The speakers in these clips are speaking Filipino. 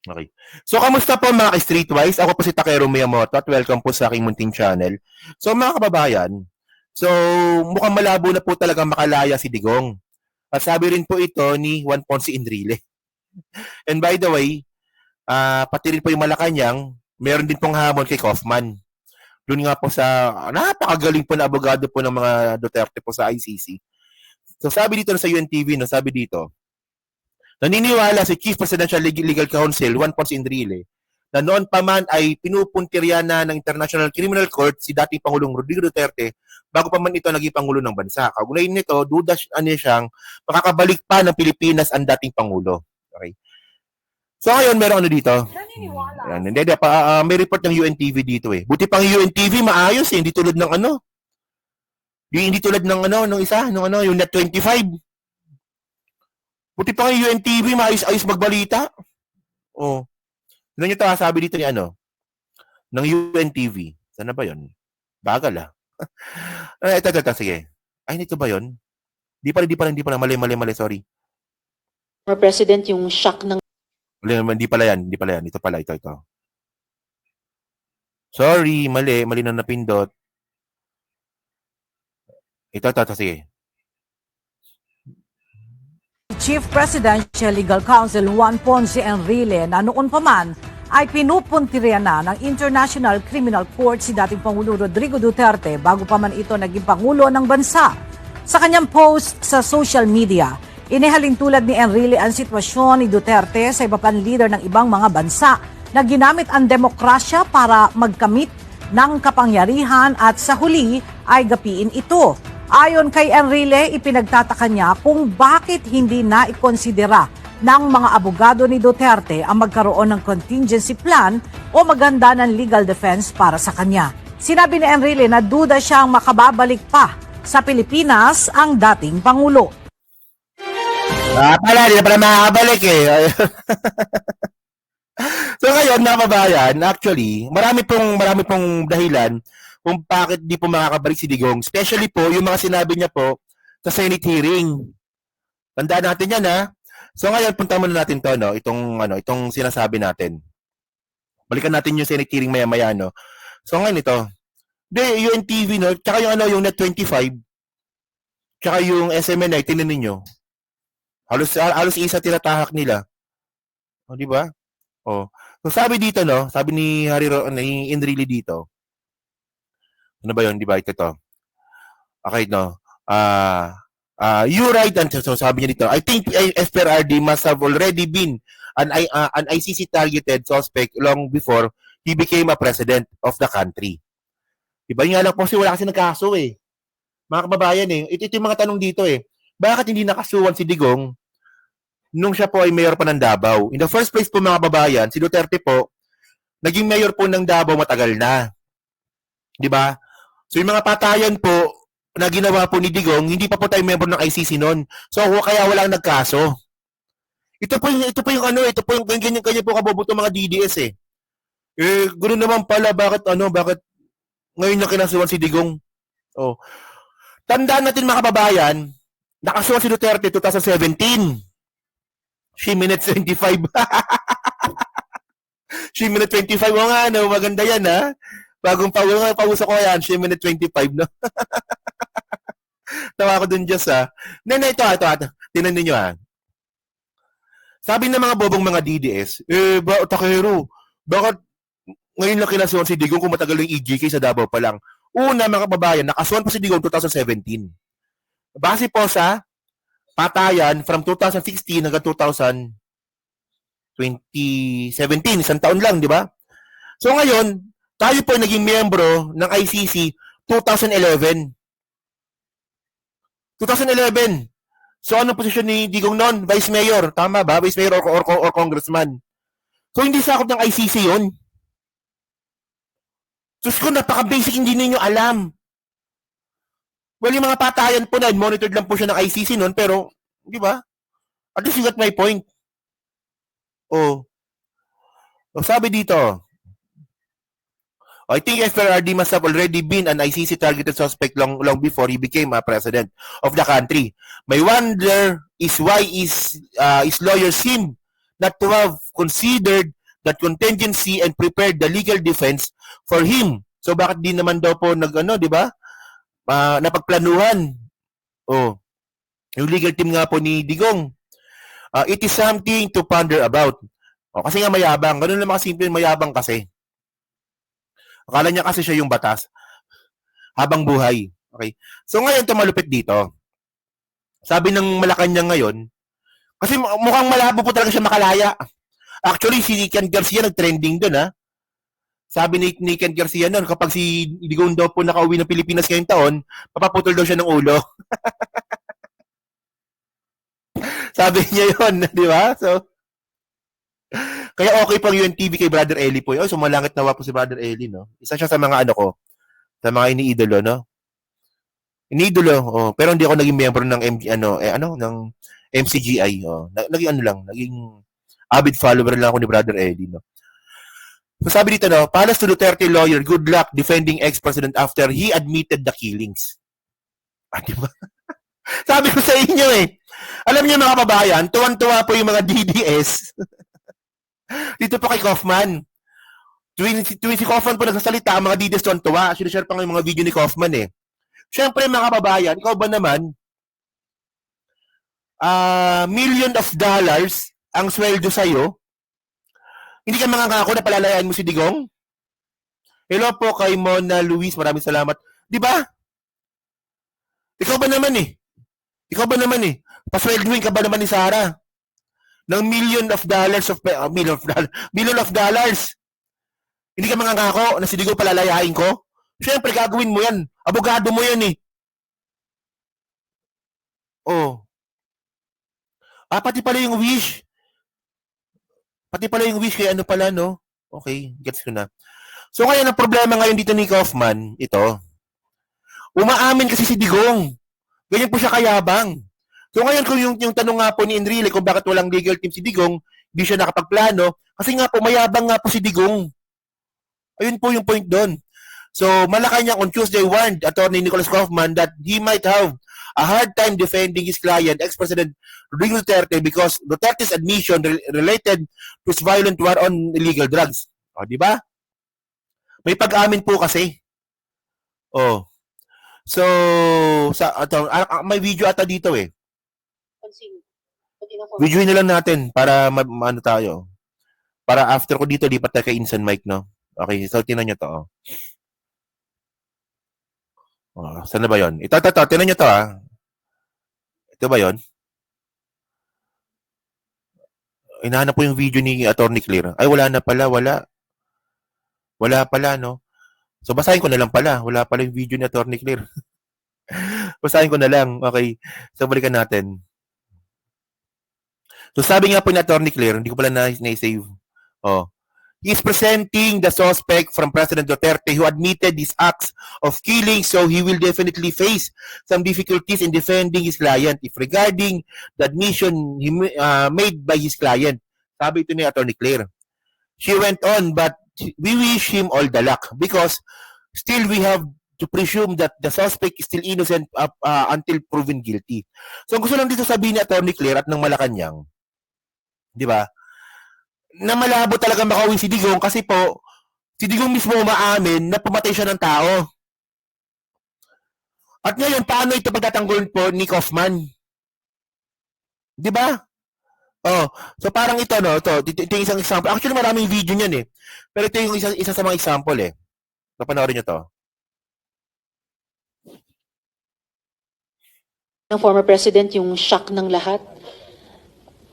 Okay. So, kamusta po mga ka-Streetwise? Ako po si Takero Miyamoto at welcome po sa aking munting channel. So, mga kababayan, so mukhang malabo na po talaga makalaya si Digong. At sabi rin po ito ni Juan Ponce Enrile. And by the way, pati rin po yung Malacanang, meron din pong hamon kay Kaufman. Doon nga po sa napakagaling po na abogado po ng mga Duterte po sa ICC. So, sabi dito sa UNTV, no, sabi dito, naniniwala si Chief Presidential Legal Counsel Juan Ponce Enrile na noon pa man ay pinupuntirya na ng International Criminal Court si dating Pangulong Rodrigo Duterte bago pa man ito naging Pangulo ng bansa. Kaugnay nito, duda siyang makakabalik pa ng Pilipinas ang dating Pangulo. Okay. So ngayon, meron ano dito? Naniniwala. Hindi, may report ng UNTV dito eh. Buti pang UNTV, maayos eh. Hindi tulad ng ano. Hindi tulad ng ano, ng isa, yung Net 25. Buti pa yung UNTV, maayos-ayos magbalita. Oh. Ano nyo ito, sabi dito ni ano? Ng UNTV. Sana ba yun? Bagal ah. Ito, sige. Ay, ito ba yun? Di pala. Mali, sorry. Former President, yung shock ng... Hindi pala yan. Ito pala, ito. Sorry, mali na napindot. Ito, sige. Chief Presidential Legal Counsel Juan Ponce Enrile na noon pa man ay pinupuntirya na ng International Criminal Court si dating Pangulo Rodrigo Duterte bago pa man ito naging Pangulo ng bansa. Sa kanyang post sa social media, inihalin tulad ni Enrile ang sitwasyon ni Duterte sa iba pang leader ng ibang mga bansa na ginamit ang demokrasya para magkamit ng kapangyarihan at sa huli ay gapiin ito. Ayon kay Enrile, ipinagtataka niya kung bakit hindi naikonsidera ng mga abogado ni Duterte ang magkaroon ng contingency plan o maganda ng legal defense para sa kanya. Sinabi ni Enrile na duda siyang makababalik pa sa Pilipinas ang dating Pangulo. Hindi na pala makakabalik eh. So ngayon, mga kababayan, actually, marami pong dahilan kung bakit di po makakabalik si Digong. Especially po, yung mga sinabi niya po sa Senate hearing. Tandaan natin yan, ha? So ngayon, punta muna natin to, no? Itong sinasabi natin. Balikan natin yung Senate hearing maya-maya, no? So ngayon ito. Yung TV, no? Tsaka yung Net 25, tsaka yung SMNI, tinan ninyo. Halos isa tinatahak nila. O, di ba? O. So sabi dito, no? Sabi ni ni Enrile dito, ano ba yun? Di ba? Ito. Okay, no? You're right. So sabi niya dito, I think FPRRD must have already been an ICC-targeted suspect long before he became a president of the country. Diba? Yung nga lang po kasi wala kasi nagkaso eh. Mga kababayan eh. Ito yung mga tanong dito eh. Bakit hindi nakasuhan si Digong nung siya po ay mayor pa ng Davao? In the first place po mga kababayan, si Duterte po, naging mayor po ng Davao matagal na. Diba? So yung mga patayan po na ginawa po ni Digong, hindi pa po tayo member ng ICC noon. So kaya walang nagkaso. Ito po yung ganyan po kaboboto mga DDS eh. Ganoon naman pala bakit ngayon na kinasuhan si Digong. Oh. Tandaan natin mga kababayan, nakasuhan si Duterte 2017. She minute 25. She minute 25 o nga, no? Maganda yan, ha? Bagong pauso ko yan, she minute 25, no? Tawa ko dun, Diyos, ha? Ito. Tinan ninyo, ha? Sabi ng mga bobong mga DDS, Takero, bakit ngayon lang kinasuhan si Digong kung matagal yung EJK sa Davao pa lang? Una, mga kababayan, nakasuhan pa si Digong 2017. Base po sa patayan from 2016 hanggang 2017, isang taon lang, di ba? So ngayon, tayo po naging miyembro ng ICC 2011. 2011. So anong posisyon ni Digong noon? Vice Mayor. Tama ba? Vice Mayor or Congressman. So hindi sakop ng ICC yun. So napaka-basic, hindi ninyo alam. Well, yung mga patayan po na, monitored lang po siya ng ICC noon, pero, di ba? At least you got my point. Oh. So sabi dito, I think FPRRD must have already been an ICC-targeted suspect long before he became a president of the country. My wonder is why his lawyers seem not to have considered that contingency and prepared the legal defense for him. So bakit di naman daw po di ba? Napagplanuhan. Oh, yung legal team nga po ni Digong. It is something to ponder about. Kasi nga mayabang. Ganun lang mga simple, mayabang kasi. Akala niya kasi siya yung batas. Habang buhay. Okay? So ngayon, tumalupit dito. Sabi ng Malacanang ngayon, kasi mukhang malabo po talaga siya makalaya. Actually, si Ken Garcia nag-trending dun, ha? Sabi ni Ken Garcia nun, kapag si Digong daw po nakauwi ng Pilipinas ngayong taon, papaputol daw siya ng ulo. Sabi niya yun, di ba? So, kaya okay pang UNTV kay Brother Eli po. Sumalangit nawa po si Brother Eli, no? Isa siya sa mga sa mga iniidolo, no? Iniidolo, pero hindi ako naging member ng ng MCGI, naging avid follower lang ako ni Brother Eli, no? So sabi dito, no, Palace to Duterte lawyer, good luck defending ex-president after he admitted the killings. Diba? Sabi ko sa inyo alam niyo mga kababayan, tuwan-tuwa po yung mga DDS. Dito po kay Kaufman. Tuwing si Kaufman po nagsasalita, ang mga DDS tuwan-tuwa. Sinishare pa nga yung mga video ni Kaufman Siyempre mga kababayan, ikaw ba naman, million of dollars ang sweldo sa'yo, hindi ka mangangako na palalayaan mo si Digong? Hello po kay Mona Luis, maraming salamat. Di ba? Ikaw ba naman pasweldoin ka ba naman ni Sara? Ng million of dollars. Hindi ka mangangako na si Digong palalayain ko? Siyempre, gagawin mo yan. Abogado mo yan Oh. Pati pala yung wish. Kaya no? Okay, gets ko na. So ngayon, ang problema ngayon dito ni Kaufman, ito. Umaamin kasi si Digong. Ganyan po siya kayabang. So ngayon, kung yung tanong nga po ni Enrile kung bakit walang legal team si Digong, hindi siya nakapagplano, kasi nga po, mayabang nga po si Digong. Ayun po yung point doon. So, Malacanang on Tuesday warned Attorney Nicholas Kaufman that he might have a hard time defending his client, ex-President Rodrigo Duterte, because Duterte's admission related to his violent war on illegal drugs. Di ba? May pag-amin po kasi. So, may video ata dito Videoin na lang natin para maano tayo. Para after ko dito, lipat tayo kay Insan Mike, no? Okay, so tinan nyo to. Saan na ba yun? Ito, tinan nyo to, Ito ba yun? Hinahanap po yung video ni Attorney Clear. Ay, wala na pala, wala. Wala pala, no? So, basahin ko na lang pala. Wala pala yung video ni Attorney Clear. Basahin ko na lang. Okay. So, balikan natin. So, sabi nga po ni Attorney Clear, hindi ko pala na-save. He is presenting the suspect from President Duterte who admitted his acts of killing, so he will definitely face some difficulties in defending his client if regarding the admission he made by his client. Sabi ito ni Attorney Claire. She went on, but we wish him all the luck because still we have to presume that the suspect is still innocent until proven guilty. So gusto lang dito sabihin ni Attorney Claire at ng Malacanang, di ba? Na malabo talaga makauwi si Digong kasi po, si Digong mismo umaamin na pumatay siya ng tao. At ngayon, paano ito pagtatanggol po ni Kaufman? Di ba? So parang ito, no? Ito yung isang example. Actually, maraming video niyan Pero ito yung isa sa mga example Papanoorin nyo to. Ng former president yung shock ng lahat.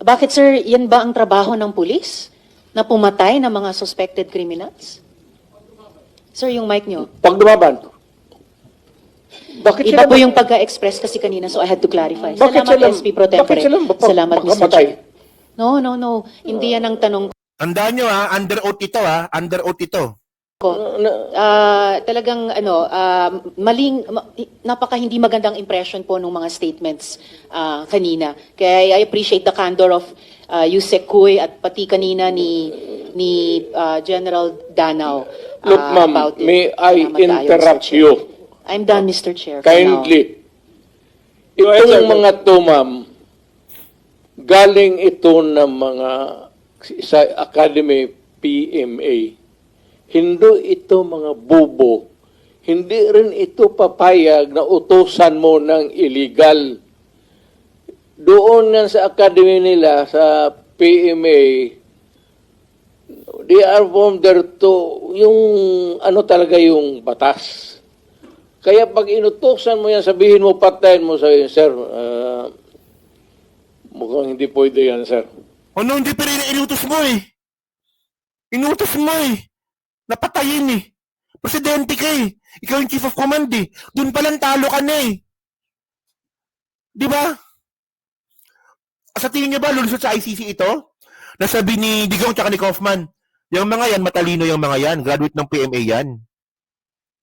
Bakit sir, yan ba ang trabaho ng pulis? Na pumatay ng mga suspected criminals? Sir, yung mic nyo. Pag dumaban. Bakit Iba po yung pagka-express kasi kanina, so I had to clarify. Salamat, SP Pro Tempore. Salamat, Mr. Chair. No. Hindi yan ang tanong Tandaan nyo under oath ito under oath ito. ko. Talagang napaka hindi magandang impression po ng mga statements kanina. Kaya I appreciate the candor of Yusek Kuy at pati kanina ni General Danao. Look, ma'am, about it. may I Salamat tayo, interrupt Mr. Chair. you? I'm done, Mr. Chair. for now. Kindly. Itong mga to, ma'am, galing ito ng mga sa Academy PMA. Hindi ito mga bobo. Hindi rin ito papayag na utusan mo ng illegal. Doon yan sa academy nila, sa PMA, they are formed there to, yung ano talaga yung batas. Kaya pag inutusan mo yan, sabihin mo, patayin mo sa sir, mukhang hindi pwede yan, sir. Ano, hindi pa rin inutos mo eh. Inutos mo eh. Napatayin eh. Presidente ka eh. Ikaw yung chief of command eh. Doon palang talo ka na eh. Di ba? Sa tingin niyo ba, lulusot sa ICC ito? Nasabi ni Digong tsaka ni Kaufman, yung mga yan, matalino yung mga yan. Graduate ng PMA yan.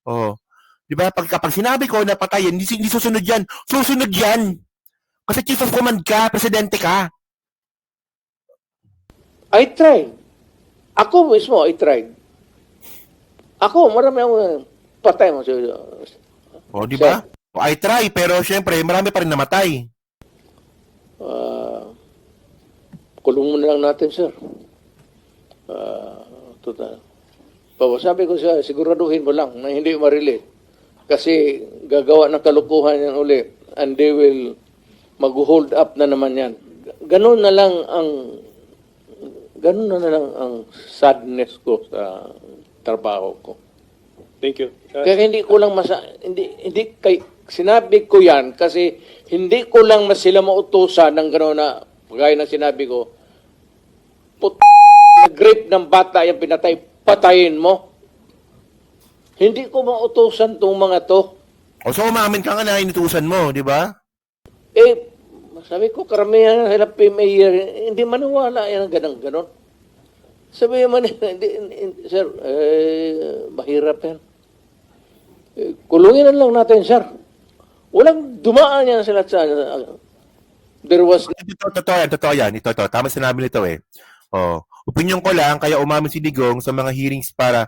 Oh. Di ba? Kapag sinabi ko na patayin, hindi susunod yan. Susunod yan. Kasi chief of command ka, presidente ka. I tried. Ako mismo, I tried. Ako, marami akong patay mo. O, di ba? I try, pero syempre, marami pa rin namatay. Kulong mo na lang natin, sir. Total. Sabi ko siya, siguraduhin mo lang na hindi ma-relate. Kasi gagawa ng kalukuhan yan uli. And they will mag-hold up na naman yan. Ganun na lang ang sadness ko sa trabaho ko. Thank you. Kaya hindi ko lang sinabi ko yan kasi hindi ko lang sila mautusan ng gano'n na gaya ng sinabi ko, grape ng bata yung pinatay, patayin mo. Hindi ko mautusan tong mga to. O, so umamin ka nga na inutusan mo, di ba? Sabi ko, karamihan sila PMA, hindi maniwala yan ang ganon. Sabi man, sir, mahirap yan. Kulungin na lang natin, sir. Walang dumaan yan sila sa... There was... Totoo yan. Ito. Tama sinabi nito eh. Oh, opinion ko lang, kaya umamin si Digong sa mga hearings para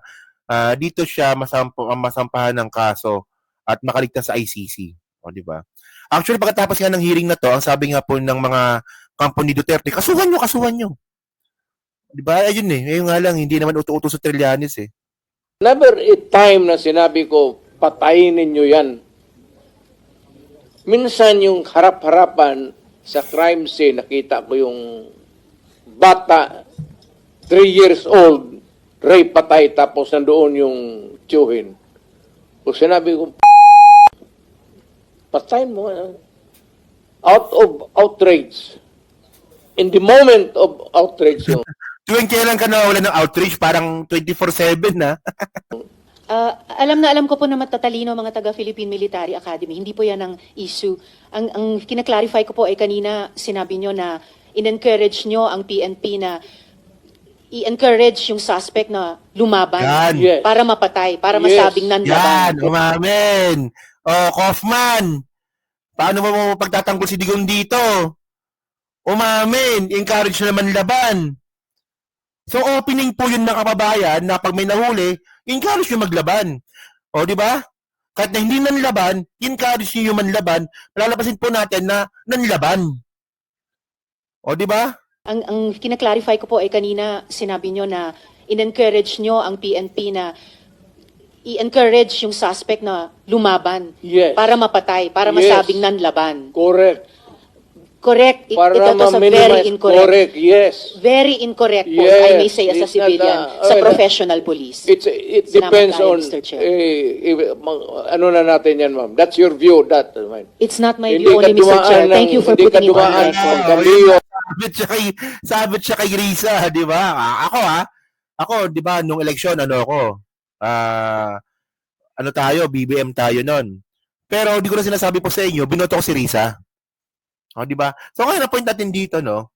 dito siya masampahan ng kaso at makaligtas sa ICC. O, di ba? Actually, pagkatapos nga ng hearing na to, ang sabi nga po ng mga kampo ni Duterte, kasuhan nyo. Di ba? Ayun eh. Ayun nga lang, hindi naman uto-uto sa Trillanes eh. Never a time na sinabi ko, patayin ninyo yan. Minsan yung harap-harapan sa crime scene, nakita ko yung bata, 3 years old, rape patay, tapos nandoon yung tiyuhin. O sinabi ko, patayin mo. Out of outrage. In the moment of outrage. Tuwing kailan ka nawawala ng outrage, parang 24/7 na. Alam ko po na matatalino mga taga-Philippine Military Academy. Hindi po yan ang issue. Ang kinaklarify ko po ay kanina sinabi nyo na in-encourage nyo ang PNP na i-encourage yung suspect na lumaban Yan. Yes. para mapatay, para Yes. masabing nanlaban. Yan, umamin. O, Kaufman, paano mo pagtatanggol si Digong dito? Umamin, encourage na naman laban. So, opening po yun mga kababayan na pag may nahuli, encourage nyo maglaban. O, di ba? Kahit na hindi nanlaban, encourage nyo yung manlaban, lalabasin po natin na nanlaban. O, di ba? Ang kinaklarify ko po ay kanina sinabi nyo na in-encourage nyo ang PNP na i-encourage yung suspect na lumaban Yes. para mapatay, para Yes. masabing nanlaban. Correct. Correct. Para Ito sa very ma-minimize. incorrect. Correct, yes. Very incorrect po, Yes. I may say as a It's not, civilian, sa professional police. It Salamat depends kayo, on, Mr. Chair. ano na natin yan, ma'am. That's your view, that. Ma'am. It's not my Hindi view ka only, Mr. Chair. dumaan Thank you for hindi ka putting it on dumaan record. from Oh, Camillo. sabit siya kay Risa, di ba? Ako, di ba, nung eleksyon, ano tayo, BBM tayo nun. Pero di ko na sinasabi po sa inyo, binoto ko si Risa. O, di ba? So, ngayon, na-point natin dito, no?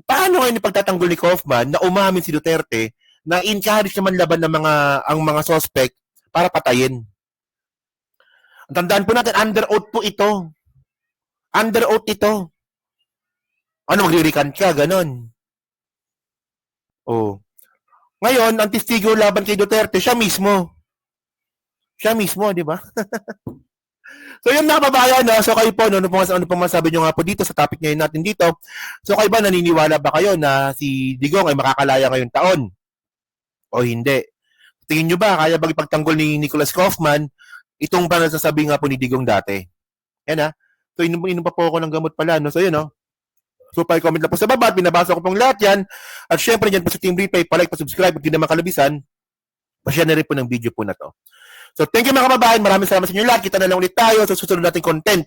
Paano ngayon ipagtatanggol ni Kaufman na umamin si Duterte na encourage naman laban ng ang mga suspect para patayin? Ang tandaan po natin, under oath po ito. Under oath ito. Ano, magre-recant ka, ganon. Oh. Ngayon, ang testigo laban kay Duterte, siya mismo. Siya mismo, di ba? So, yun mga kababayan, no? So, kayo po, ano pong masabi nyo nga po dito sa topic ngayon natin dito? So, kayo ba, naniniwala ba kayo na si Digong ay makakalaya ngayong taon? o hindi? Tingin nyo ba, kaya ba ipagtanggol ni Nicholas Kaufman itong ba nasasabi nga po ni Digong dati? Yan ha. So, inom pa po ako ng gamot pala. No? So, yun, no? So, pa-comment lang po sa baba at binabasa ko pong lahat yan. At syempre, dyan po sa Team Replay, pa-like, pa-subscribe, at di naman kalabisan, pa-share na rin po ng video po na to. So, thank you mga kababayan. Maraming salamat sa inyo lahat. Kita na lang ulit tayo sa susunod nating content.